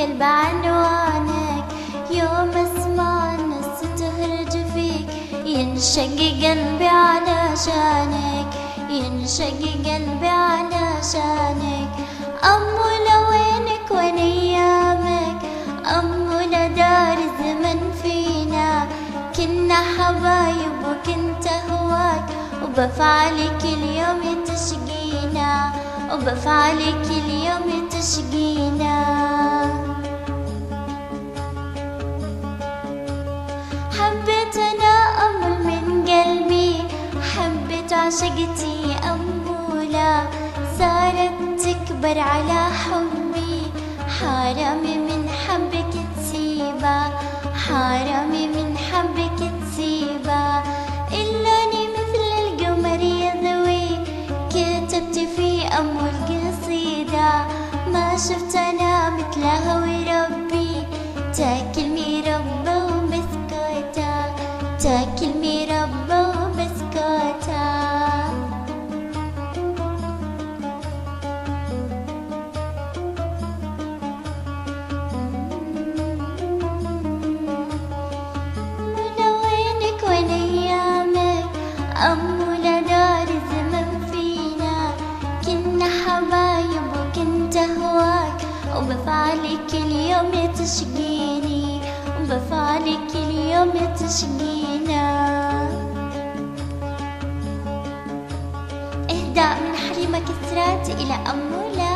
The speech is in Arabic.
قلب عنوانك، يوم اسمع الناس تهرج فيك ينشق قلبي علشانك، ينشق قلبي علشانك. أمو لوينك وين أيامك، أمو لدار الزمن فينا، كنا حبايب وكنت هواك، وبفعلك اليوم تشقينا، وبفعلك اليوم تشقينا. حبيت أنا أمل من قلبي، حبيت عشقتي أمولة، صارت تكبر على حبي، حرامي من حبك تسيبها، حرامي من حبك تسيبها. إلاني مثل القمر يضوي، كتبت في أمول قصيدة، ما شفت أنا مثلها وربي، تاكل مربى وبسكوتة، تاكل مربى وبسكوتة. منوينك وين أيامك، أمو لدار الزمن فينا، كنا حبايب وكنت هواك، وبفعلك اليوم تشقيني، وبفعلك اليوم تشقينا. إهداء من حليمة كسرات إلى أمولة.